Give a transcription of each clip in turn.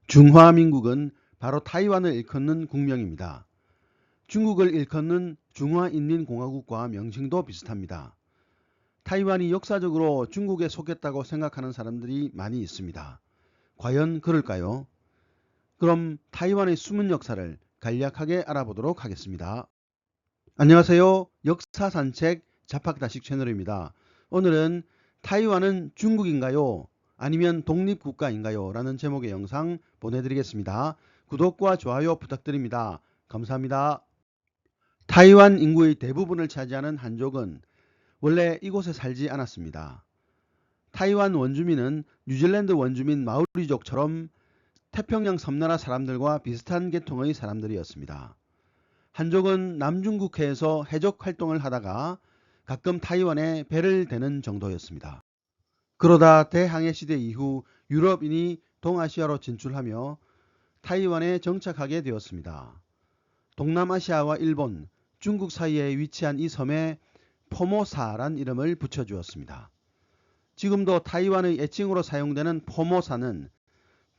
중화민국은 바로 타이완을 일컫는 국명입니다. 중국을 일컫는 중화인민공화국과 명칭도 비슷합니다. 타이완이 역사적으로 중국에 속했다고 생각하는 사람들이 많이 있습니다. 과연 그럴까요? 그럼 타이완의 숨은 역사를 간략하게 알아보도록 하겠습니다. 안녕하세요. 역사산책 자팍다식 채널입니다. 오늘은 타이완은 중국인가요? 아니면 독립국가인가요? 라는 제목의 영상 보내드리겠습니다. 구독과 좋아요 부탁드립니다. 감사합니다. 타이완 인구의 대부분을 차지하는 한족은 원래 이곳에 살지 않았습니다. 타이완 원주민은 뉴질랜드 원주민 마오리족처럼 태평양 섬나라 사람들과 비슷한 계통의 사람들이었습니다. 한족은 남중국해에서 해적 활동을 하다가 가끔 타이완에 배를 대는 정도였습니다. 그러다 대항해 시대 이후 유럽인이 동아시아로 진출하며 타이완에 정착하게 되었습니다. 동남아시아와 일본, 중국 사이에 위치한 이 섬에 포모사란 이름을 붙여주었습니다. 지금도 타이완의 애칭으로 사용되는 포모사는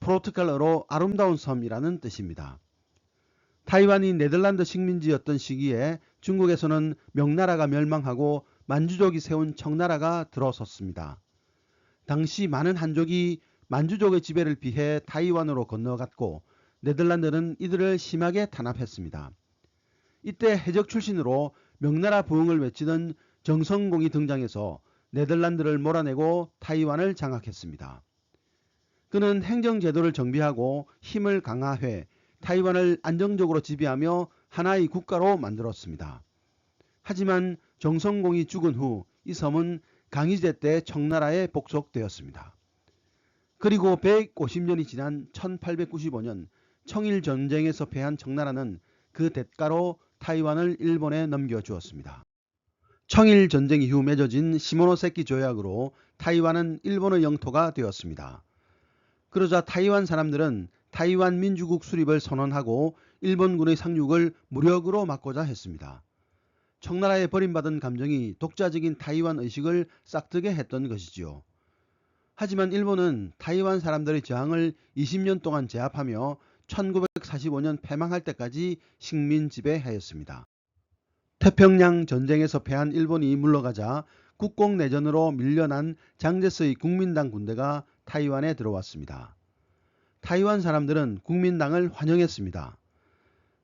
포르투갈어로 아름다운 섬이라는 뜻입니다. 타이완이 네덜란드 식민지였던 시기에 중국에서는 명나라가 멸망하고 만주족이 세운 청나라가 들어섰습니다. 당시 많은 한족이 만주족의 지배를 피해 타이완으로 건너갔고 네덜란드는 이들을 심하게 탄압했습니다. 이때 해적 출신으로 명나라 부흥을 외치던 정성공이 등장해서 네덜란드를 몰아내고 타이완을 장악했습니다. 그는 행정제도를 정비하고 힘을 강화해 타이완을 안정적으로 지배하며 하나의 국가로 만들었습니다. 하지만 정성공이 죽은 후 이 섬은 강희제 때 청나라에 복속되었습니다. 그리고 150년이 지난 1895년 청일전쟁에서 패한 청나라는 그 대가로 타이완을 일본에 넘겨주었습니다. 청일전쟁 이후 맺어진 시모노세키 조약으로 타이완은 일본의 영토가 되었습니다. 그러자 타이완 사람들은 타이완 민주국 수립을 선언하고 일본군의 상륙을 무력으로 막고자 했습니다. 청나라에 버림받은 감정이 독자적인 타이완 의식을 싹트게 했던 것이지요. 하지만 일본은 타이완 사람들의 저항을 20년 동안 제압하며 1945년 패망할 때까지 식민 지배하였습니다. 태평양 전쟁에서 패한 일본이 물러가자 국공내전으로 밀려난 장제스의 국민당 군대가 타이완에 들어왔습니다. 타이완 사람들은 국민당을 환영했습니다.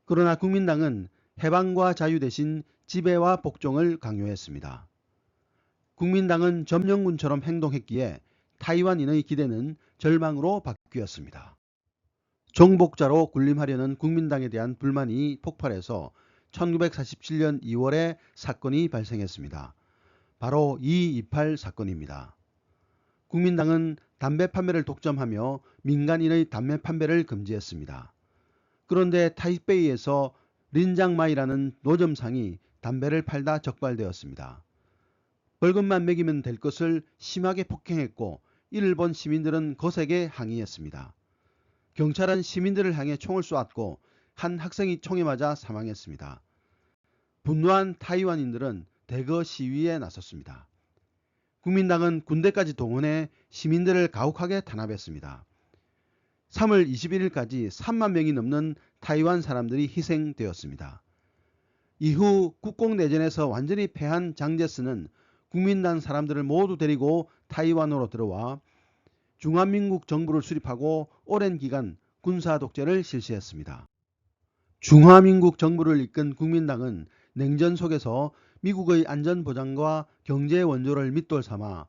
그러나 국민당은 해방과 자유 대신 지배와 복종을 강요했습니다. 국민당은 점령군처럼 행동했기에 타이완인의 기대는 절망으로 바뀌었습니다. 정복자로 군림하려는 국민당에 대한 불만이 폭발해서 1947년 2월에 사건이 발생했습니다. 바로 228 사건입니다. 국민당은 담배 판매를 독점하며 민간인의 담배 판매를 금지했습니다. 그런데 타이베이에서 린장마이라는 노점상이 담배를 팔다 적발되었습니다. 벌금만 매기면 될 것을 심하게 폭행했고 이를 본 시민들은 거세게 항의했습니다. 경찰은 시민들을 향해 총을 쏘았고 한 학생이 총에 맞아 사망했습니다. 분노한 타이완인들은 대거 시위에 나섰습니다. 국민당은 군대까지 동원해 시민들을 가혹하게 탄압했습니다. 3월 21일까지 3만 명이 넘는 타이완 사람들이 희생되었습니다. 이후 국공내전에서 완전히 패한 장제스는 국민당 사람들을 모두 데리고 타이완으로 들어와 중화민국 정부를 수립하고 오랜 기간 군사 독재를 실시했습니다. 중화민국 정부를 이끈 국민당은 냉전 속에서 미국의 안전보장과 경제 원조를 밑돌 삼아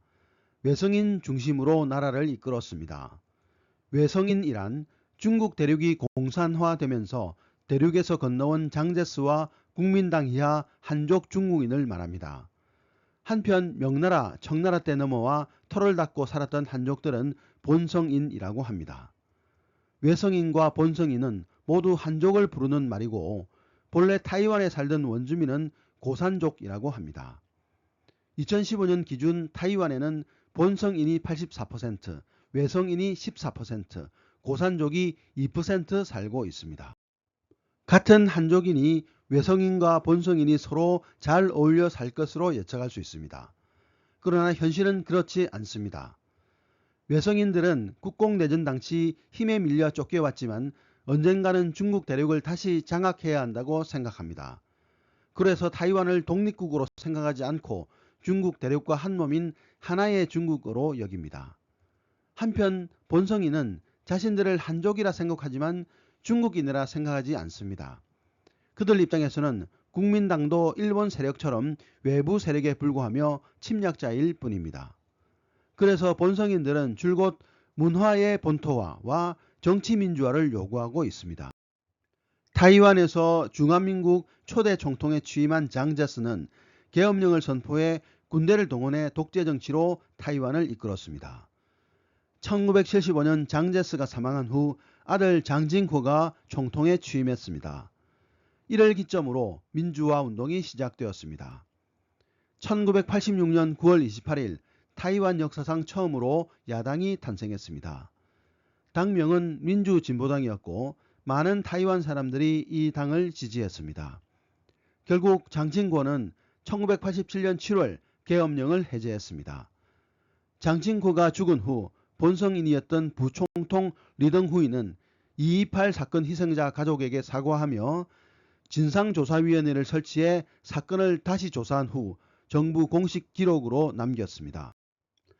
외성인 중심으로 나라를 이끌었습니다. 외성인이란 중국 대륙이 공산화되면서 대륙에서 건너온 장제스와 국민당 이하 한족 중국인을 말합니다. 한편 명나라, 청나라 때 넘어와 터를 닦고 살았던 한족들은 본성인이라고 합니다. 외성인과 본성인은 모두 한족을 부르는 말이고 본래 타이완에 살던 원주민은 고산족이라고 합니다. 2015년 기준 타이완에는 본성인이 84%, 외성인이 14%, 고산족이 2% 살고 있습니다. 같은 한족인이 외성인과 본성인이 서로 잘 어울려 살 것으로 예측할 수 있습니다. 그러나 현실은 그렇지 않습니다. 외성인들은 국공내전 당시 힘에 밀려 쫓겨왔지만 언젠가는 중국 대륙을 다시 장악해야 한다고 생각합니다. 그래서 타이완을 독립국으로 생각하지 않고 중국 대륙과 한 몸인 하나의 중국으로 여깁니다. 한편 본성인은 자신들을 한족이라 생각하지만 중국인이라 생각하지 않습니다. 그들 입장에서는 국민당도 일본 세력처럼 외부 세력에 불과하며 침략자일 뿐입니다. 그래서 본성인들은 줄곧 문화의 본토화와 정치민주화를 요구하고 있습니다. 타이완에서 중화민국 초대 총통에 취임한 장제스는 계엄령을 선포해 군대를 동원해 독재정치로 타이완을 이끌었습니다. 1975년 장제스가 사망한 후 아들 장징호가 총통에 취임했습니다. 이를 기점으로 민주화 운동이 시작되었습니다. 1986년 9월 28일 타이완 역사상 처음으로 야당이 탄생했습니다. 당명은 민주진보당이었고 많은 타이완 사람들이 이 당을 지지했습니다. 결국 장칭고는 1987년 7월 계엄령을 해제했습니다. 장칭고가 죽은 후 본성인이었던 부총통 리덩후이는 228 사건 희생자 가족에게 사과하며 진상조사위원회를 설치해 사건을 다시 조사한 후 정부 공식 기록으로 남겼습니다.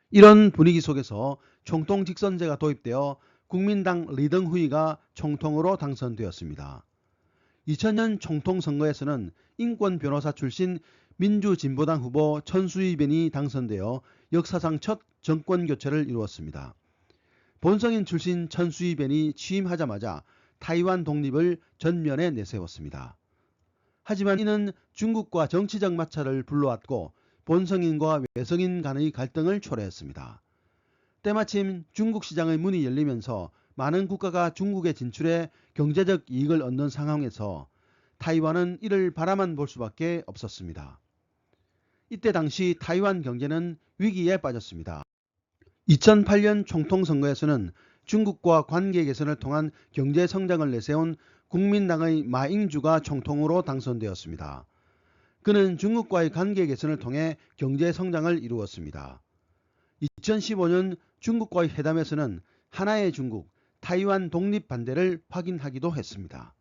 이런 분위기 속에서 총통 직선제가 도입되어 국민당 리덩후이가 총통으로 당선되었습니다. 2000년 총통 선거에서는 인권 변호사 출신 민주진보당 후보 천수이벤이 당선되어 역사상 첫 정권 교체를 이루었습니다. 본성인 출신 천수이벤이 취임하자마자 타이완 독립을 전면에 내세웠습니다. 하지만 이는 중국과 정치적 마찰을 불러왔고 본성인과 외성인 간의 갈등을 초래했습니다. 때마침 중국 시장의 문이 열리면서 많은 국가가 중국에 진출해 경제적 이익을 얻는 상황에서 타이완은 이를 바라만 볼 수밖에 없었습니다. 이때 당시 타이완 경제는 위기에 빠졌습니다. 2008년 총통 선거에서는 중국과 관계 개선을 통한 경제 성장을 내세운 국민당의 마잉주가 총통으로 당선되었습니다. 그는 중국과의 관계 개선을 통해 경제 성장을 이루었습니다. 2015년 중국과의 회담에서는 하나의 중국, 타이완 독립 반대를 확인하기도 했습니다.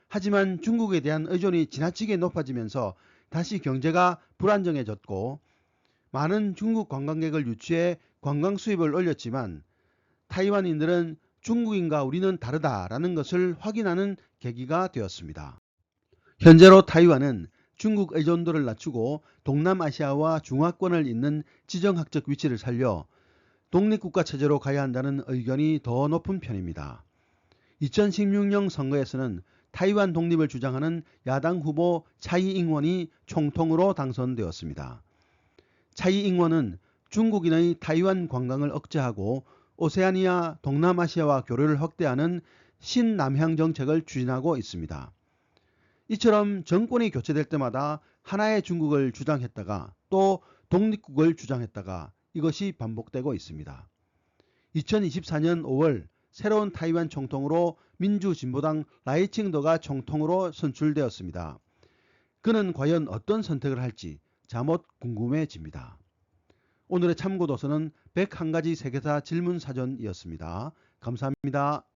하지만 중국에 대한 의존이 지나치게 높아지면서 다시 경제가 불안정해졌고 많은 중국 관광객을 유치해 관광 수입을 올렸지만 타이완인들은 중국인과 우리는 다르다라는 것을 확인하는 계기가 되었습니다. 현재로 타이완은 중국 의존도를 낮추고 동남아시아와 중화권을 잇는 지정학적 위치를 살려 독립국가 체제로 가야 한다는 의견이 더 높은 편입니다. 2016년 선거에서는 타이완 독립을 주장하는 야당 후보 차이잉원이 총통으로 당선되었습니다. 차이잉원은 중국인의 타이완 관광을 억제하고 오세아니아 동남아시아와 교류를 확대하는 신남향 정책을 추진하고 있습니다. 이처럼 정권이 교체될 때마다 하나의 중국을 주장했다가 또 독립국을 주장했다가 이것이 반복되고 있습니다. 2024년 5월 새로운 타이완 총통으로 민주진보당 라이칭더가 총통으로 선출되었습니다. 그는 과연 어떤 선택을 할지 자못 궁금해집니다. 오늘의 참고도서는 101가지 세계사 질문사전이었습니다. 감사합니다.